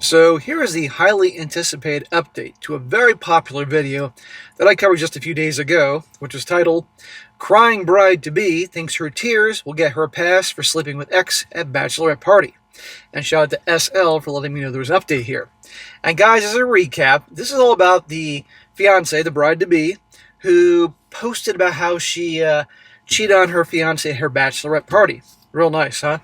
So here is the highly anticipated update to a very popular video that I covered just a few days ago, which was titled, Crying Bride-to-Be Thinks Her Tears Will Get Her a Pass for Sleeping with Ex at Bachelorette Party. And shout out to SL for letting me know there was an update here. And guys, as a recap, this is all about the fiance, the bride-to-be, who posted about how she cheated on her fiance at her bachelorette party. Real nice, huh?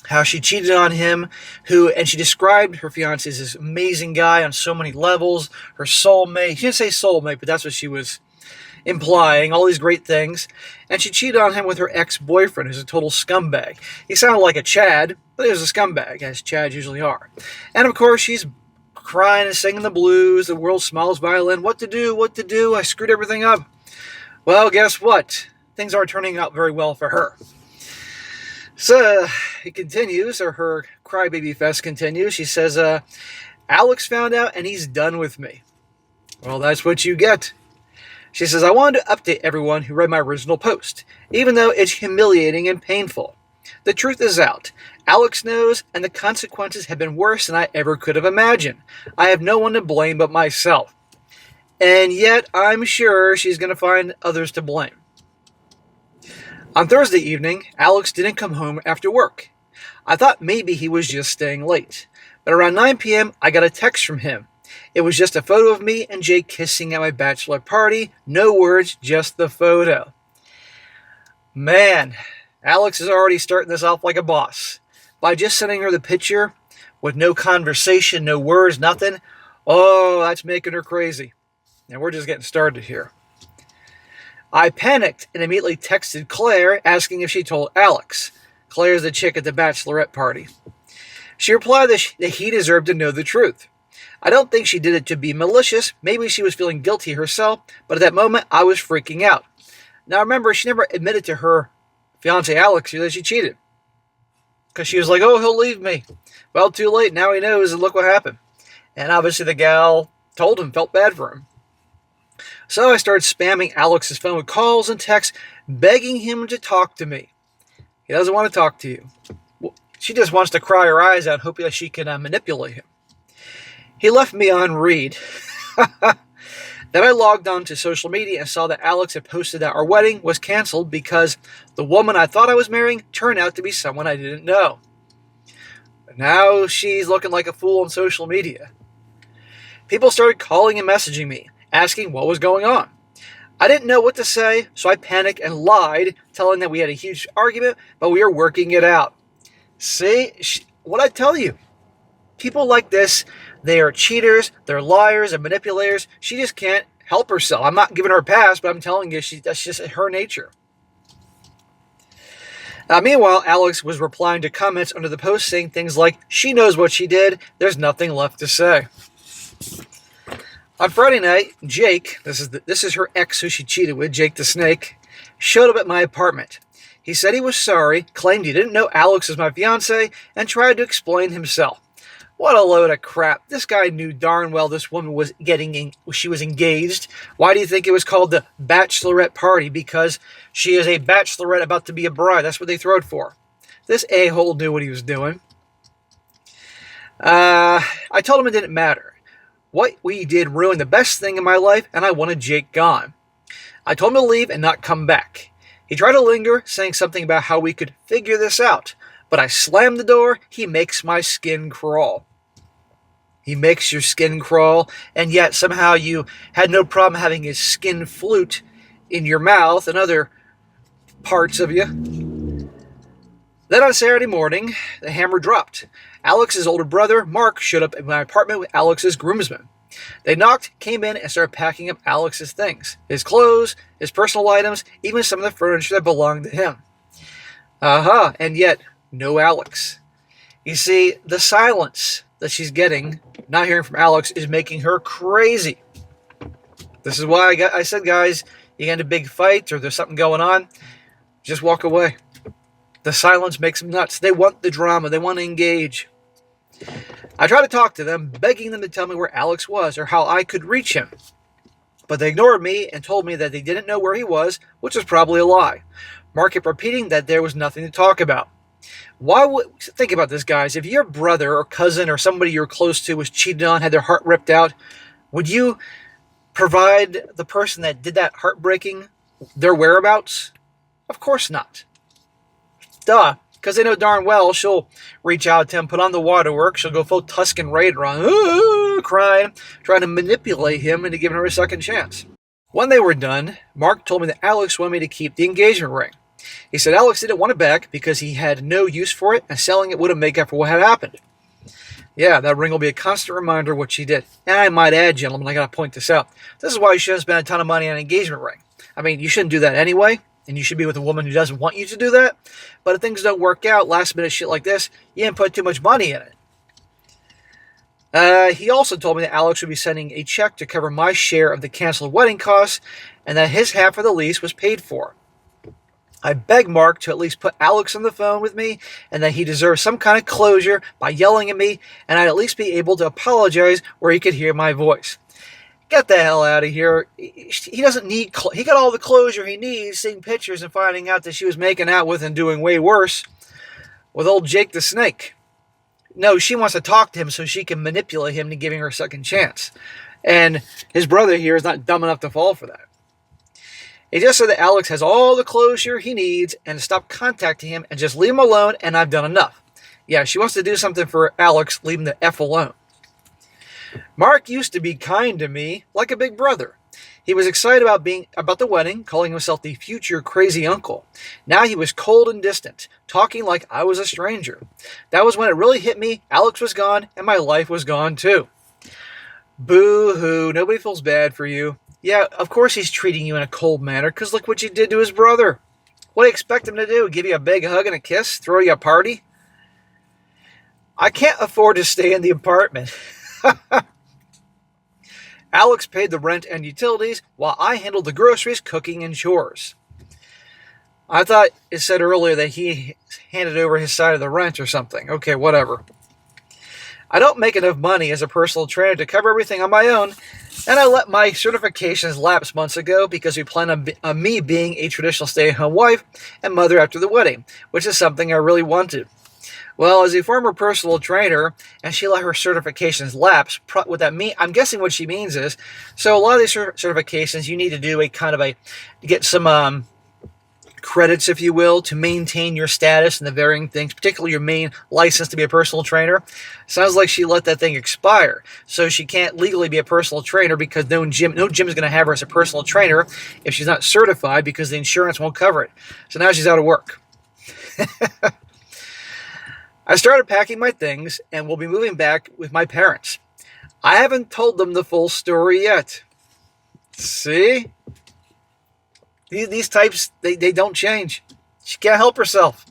How she cheated on him, and she described her fiance as this amazing guy on so many levels, her soulmate. She didn't say soulmate, but that's what she was implying, all these great things. And she cheated on him with her ex-boyfriend, who's a total scumbag. He sounded like a Chad, but he was a scumbag, as Chads usually are. And of course, she's crying and singing the blues, the world smiles violin, what to do, I screwed everything up. Well, guess what? Things aren't turning out very well for her. So it continues, or her crybaby fest continues. She says, Alex found out and he's done with me. Well, that's what you get. She says, I wanted to update everyone who read my original post, even though it's humiliating and painful. The truth is out. Alex knows, and the consequences have been worse than I ever could have imagined. I have no one to blame but myself. And yet, I'm sure she's going to find others to blame. On Thursday evening, Alex didn't come home after work. I thought maybe he was just staying late. But around 9 p.m., I got a text from him. It was just a photo of me and Jake kissing at my bachelor party. No words, just the photo. Man, Alex is already starting this off like a boss. By just sending her the picture with no conversation, no words, nothing. Oh, that's making her crazy. And we're just getting started here. I panicked and immediately texted Claire asking if she told Alex. Claire's the chick at the bachelorette party. She replied that he deserved to know the truth. I don't think she did it to be malicious. Maybe she was feeling guilty herself, but at that moment I was freaking out. Now remember, she never admitted to her fiance Alex that she cheated. Because she was like, oh, he'll leave me. Well, too late. Now he knows, and look what happened. And obviously the gal told him, felt bad for him. So I started spamming Alex's phone with calls and texts, begging him to talk to me. He doesn't want to talk to you. She just wants to cry her eyes out, hoping that she can manipulate him. He left me on read. Then I logged on to social media and saw that Alex had posted that our wedding was canceled because the woman I thought I was marrying turned out to be someone I didn't know. Now she's looking like a fool on social media. People started calling and messaging me, asking what was going on. I didn't know what to say, so I panicked and lied, telling them we had a huge argument, but we are working it out. See, what I tell you, people like this, they are cheaters, they're liars and manipulators. She just can't help herself. I'm not giving her a pass, but I'm telling you, that's just her nature. Meanwhile, Alex was replying to comments under the post saying things like, she knows what she did, there's nothing left to say. On Friday night, Jake, this is her ex who she cheated with, Jake the Snake, showed up at my apartment. He said he was sorry, claimed he didn't know Alex was my fiance, and tried to explain himself. What a load of crap. This guy knew darn well this woman was she was engaged. Why do you think it was called the bachelorette party? Because she is a bachelorette about to be a bride. That's what they throw it for. This a-hole knew what he was doing. I told him it didn't matter. What we did ruined the best thing in my life, and I wanted Jake gone. I told him to leave and not come back. He tried to linger, saying something about how we could figure this out. But I slammed the door. He makes my skin crawl. He makes your skin crawl, and yet somehow you had no problem having his skin flute in your mouth and other parts of you. Then on Saturday morning, the hammer dropped. Alex's older brother, Mark, showed up at my apartment with Alex's groomsmen. They knocked, came in, and started packing up Alex's things. His clothes, his personal items, even some of the furniture that belonged to him. And yet, no Alex. You see, the silence that she's getting, not hearing from Alex, is making her crazy. This is why I said, guys, you get in a big fight or there's something going on, just walk away. The silence makes them nuts. They want the drama. They want to engage. I tried to talk to them, begging them to tell me where Alex was or how I could reach him. But they ignored me and told me that they didn't know where he was, which was probably a lie. Mark kept repeating that there was nothing to talk about. Think about this, guys. If your brother or cousin or somebody you're close to was cheated on, had their heart ripped out, would you provide the person that did that heartbreaking their whereabouts? Of course not. Duh. Because they know darn well she'll reach out to him, put on the waterwork, she'll go full Tuscan Raider on, crying, trying to manipulate him into giving her a second chance. When they were done, Mark told me that Alex wanted me to keep the engagement ring. He said Alex didn't want it back because he had no use for it, and selling it wouldn't make up for what had happened. Yeah, that ring will be a constant reminder of what she did. And I might add, gentlemen, I gotta point this out. This is why you shouldn't spend a ton of money on an engagement ring. I mean, you shouldn't do that anyway, and you should be with a woman who doesn't want you to do that. But if things don't work out, last minute shit like this, you didn't put too much money in it. He also told me that Alex would be sending a check to cover my share of the canceled wedding costs, and that his half of the lease was paid for. I begged Mark to at least put Alex on the phone with me, and that he deserves some kind of closure by yelling at me, and I'd at least be able to apologize where he could hear my voice. Get the hell out of here. He doesn't need... He got all the closure he needs, seeing pictures and finding out that she was making out with and doing way worse with old Jake the Snake. No, she wants to talk to him so she can manipulate him to giving her a second chance. And his brother here is not dumb enough to fall for that. He just said that Alex has all the closure he needs and to stop contacting him and just leave him alone, and I've done enough. Yeah, she wants to do something for Alex, leave him the F alone. Mark used to be kind to me, like a big brother. He was excited about the wedding, calling himself the future crazy uncle. Now he was cold and distant, talking like I was a stranger. That was when it really hit me. Alex was gone, and my life was gone too. Boo-hoo, nobody feels bad for you. Yeah, of course he's treating you in a cold manner, because look what you did to his brother. What do you expect him to do? Give you a big hug and a kiss? Throw you a party? I can't afford to stay in the apartment. Alex paid the rent and utilities, while I handled the groceries, cooking, and chores. I thought it said earlier that he handed over his side of the rent or something. Okay, whatever. I don't make enough money as a personal trainer to cover everything on my own, and I let my certifications lapse months ago because we plan on me being a traditional stay-at-home wife and mother after the wedding, which is something I really wanted. Well, as a former personal trainer, and she let her certifications lapse, what that means, I'm guessing what she means is, so a lot of these certifications, you need to do get some credits, if you will, to maintain your status and the varying things, particularly your main license to be a personal trainer. Sounds like she let that thing expire. So she can't legally be a personal trainer because no gym is going to have her as a personal trainer if she's not certified because the insurance won't cover it. So now she's out of work. I started packing my things and will be moving back with my parents. I haven't told them the full story yet. See? These types, they don't change. She can't help herself.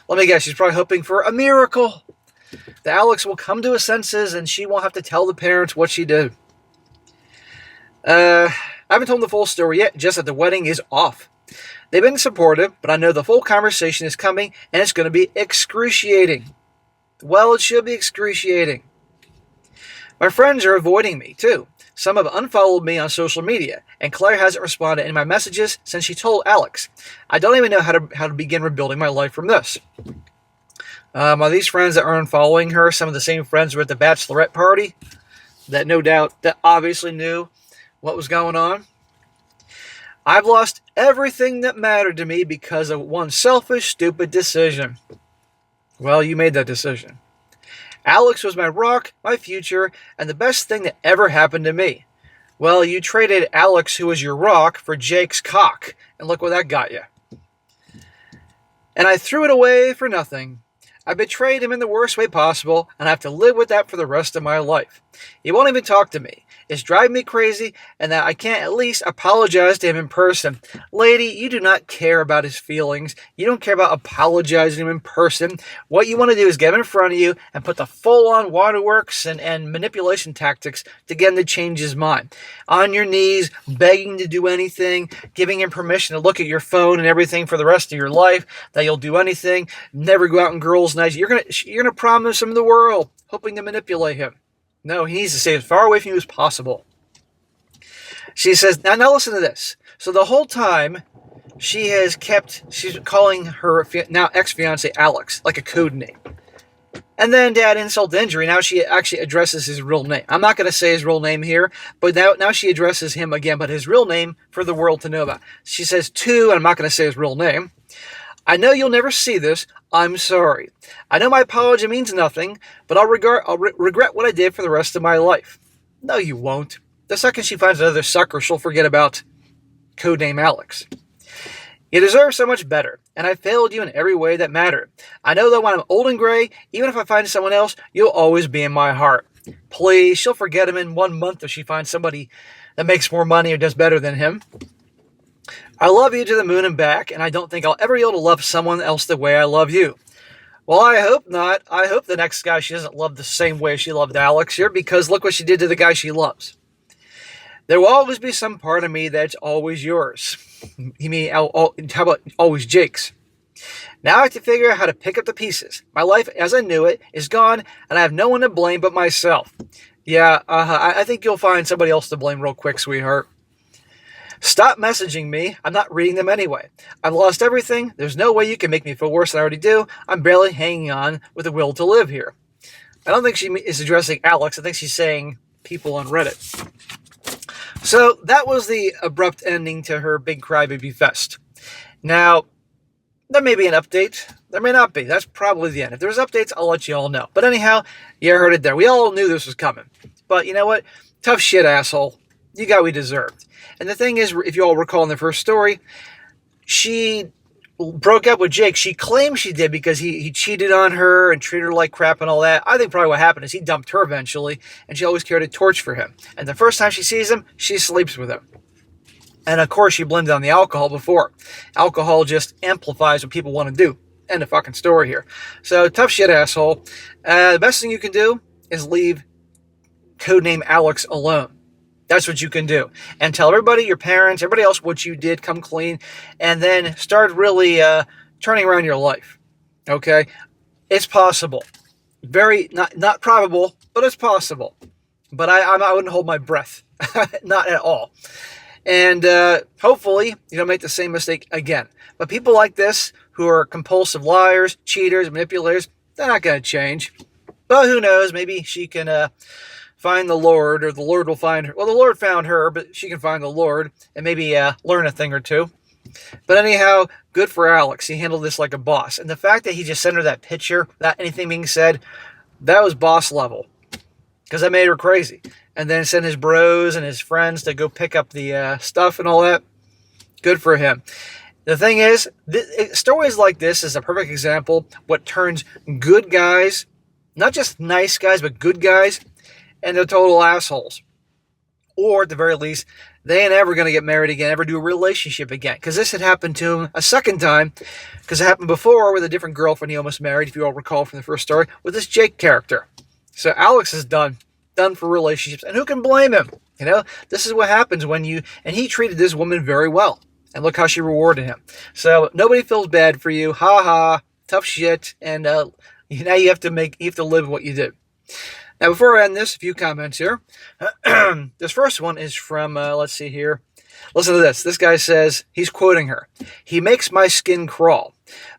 Let me guess, she's probably hoping for a miracle. That Alex will come to his senses and she won't have to tell the parents what she did. I haven't told them the full story yet, just that the wedding is off. They've been supportive, but I know the full conversation is coming, and it's going to be excruciating. Well, it should be excruciating. My friends are avoiding me, too. Some have unfollowed me on social media, and Claire hasn't responded in my messages since she told Alex. I don't even know how to begin rebuilding my life from this. Are these friends that are unfollowing her some of the same friends who were at the bachelorette party? That no doubt, that obviously knew what was going on? I've lost everything that mattered to me because of one selfish, stupid decision. Well, you made that decision. Alex was my rock, my future, and the best thing that ever happened to me. Well, you traded Alex, who was your rock, for Jake's cock, and look what that got you. And I threw it away for nothing. I betrayed him in the worst way possible, and I have to live with that for the rest of my life. He won't even talk to me. It's driving me crazy, and that I can't at least apologize to him in person. Lady, you do not care about his feelings. You don't care about apologizing to him in person. What you want to do is get him in front of you and put the full-on waterworks and manipulation tactics to get him to change his mind. On your knees, begging to do anything, giving him permission to look at your phone and everything for the rest of your life, that you'll do anything, never go out on girls' nights. You're gonna promise him the world, hoping to manipulate him. No, he needs to stay as far away from you as possible. She says, now listen to this. So the whole time, she's calling her now ex-fiance Alex, like a code name. And then to add insult to injury, now she actually addresses his real name. I'm not going to say his real name here, but now she addresses him again, but his real name for the world to know about. She says, and I'm not going to say his real name. I know you'll never see this. I'm sorry. I know my apology means nothing, but I'll regret what I did for the rest of my life. No, you won't. The second she finds another sucker, she'll forget about codename Alex. You deserve so much better, and I failed you in every way that mattered. I know that when I'm old and gray, even if I find someone else, you'll always be in my heart. Please, she'll forget him in 1 month if she finds somebody that makes more money or does better than him. I love you to the moon and back, and I don't think I'll ever be able to love someone else the way I love you. Well, I hope not. I hope the next guy she doesn't love the same way she loved Alex here, because look what she did to the guy she loves. There will always be some part of me that's always yours. You mean, how about always Jake's? Now I have to figure out how to pick up the pieces. My life as I knew it is gone, and I have no one to blame but myself. Yeah, I think you'll find somebody else to blame real quick, sweetheart. Stop messaging me. I'm not reading them anyway. I've lost everything. There's no way you can make me feel worse than I already do. I'm barely hanging on with a will to live here. I don't think she is addressing Alex. I think she's saying people on Reddit. So that was the abrupt ending to her big crybaby fest. Now, there may be an update. There may not be. That's probably the end. If there's updates, I'll let you all know. But anyhow, you heard it there. We all knew this was coming. But you know what? Tough shit, asshole. You got what we deserved. And the thing is, if you all recall in the first story, she broke up with Jake. She claimed she did because he cheated on her and treated her like crap and all that. I think probably what happened is he dumped her eventually, and she always carried a torch for him. And the first time she sees him, she sleeps with him. And of course, she blamed it on the alcohol before. Alcohol just amplifies what people want to do. End of fucking story here. So, tough shit, asshole. The best thing you can do is leave codename Alex alone. That's what you can do. And tell everybody, your parents, everybody else what you did, come clean, and then start really turning around your life. Okay? It's possible. Very, not probable, but it's possible. But I wouldn't hold my breath. Not at all. And hopefully you don't make the same mistake again. But people like this, who are compulsive liars, cheaters, manipulators, they're not going to change. But who knows, maybe she can find the Lord, or the Lord will find her. Well, the Lord found her, but she can find the Lord and maybe learn a thing or two. But anyhow, good for Alex. He handled this like a boss. And the fact that he just sent her that picture without anything being said, that was boss level. Because that made her crazy. And then sent his bros and his friends to go pick up the stuff and all that. Good for him. The thing is, stories like this is a perfect example what turns good guys, not just nice guys, but good guys, and they're total assholes. Or at the very least, they ain't ever going to get married again, ever do a relationship again. Because this had happened to him a second time. Because it happened before with a different girlfriend he almost married, if you all recall from the first story, with this Jake character. So Alex is done for relationships. And who can blame him? You know, this is what happens when you... And he treated this woman very well. And look how she rewarded him. So nobody feels bad for you. Ha ha. Tough shit. And now you have to live what you did. Now, before I end this, a few comments here. This first one is from, let's see here. Listen to this. This guy says, he's quoting her. He makes my skin crawl.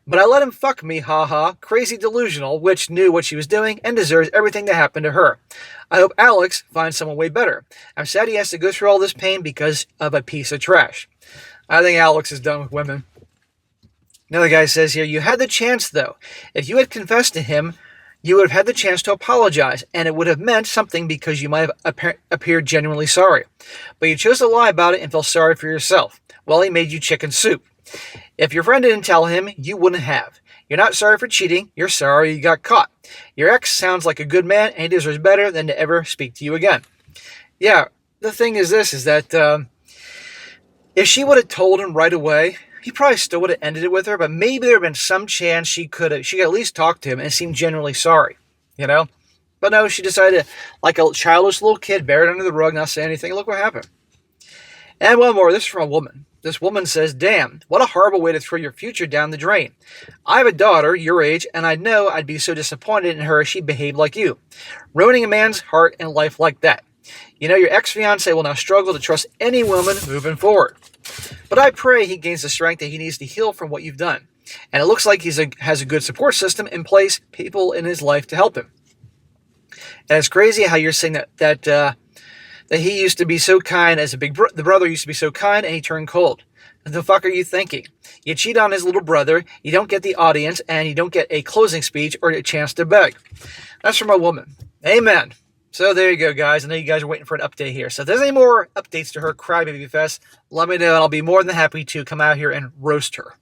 But I let him fuck me, haha. Crazy delusional, which knew what she was doing and deserves everything that happened to her. I hope Alex finds someone way better. I'm sad he has to go through all this pain because of a piece of trash. I think Alex is done with women. Another guy says here, you had the chance, though. If you had confessed to him, you would have had the chance to apologize, and it would have meant something because you might have appeared genuinely sorry. But you chose to lie about it and felt sorry for yourself. Well, he made you chicken soup. If your friend didn't tell him, you wouldn't have. You're not sorry for cheating. You're sorry you got caught. Your ex sounds like a good man, and he deserves better than to ever speak to you again. Yeah, the thing is this, is that if she would have told him right away, he probably still would have ended it with her, but maybe there would have been some chance she could at least talk to him and seem genuinely sorry, you know? But no, she decided, like a childish little kid, bury it under the rug, not say anything. Look what happened. And one more. This is from a woman. This woman says, damn, what a horrible way to throw your future down the drain. I have a daughter your age, and I know I'd be so disappointed in her if she behaved like you. Ruining a man's heart and life like that. You know, your ex-fiance will now struggle to trust any woman moving forward. But I pray he gains the strength that he needs to heal from what you've done. And it looks like he has a good support system in place, people in his life to help him. And it's crazy how you're saying that he used to be so kind as the brother used to be so kind, and he turned cold. What the fuck are you thinking? You cheat on his little brother, you don't get the audience, and you don't get a closing speech or a chance to beg. That's from a woman. Amen. So there you go, guys. I know you guys are waiting for an update here. So if there's any more updates to her crybaby fest, let me know, and I'll be more than happy to come out here and roast her.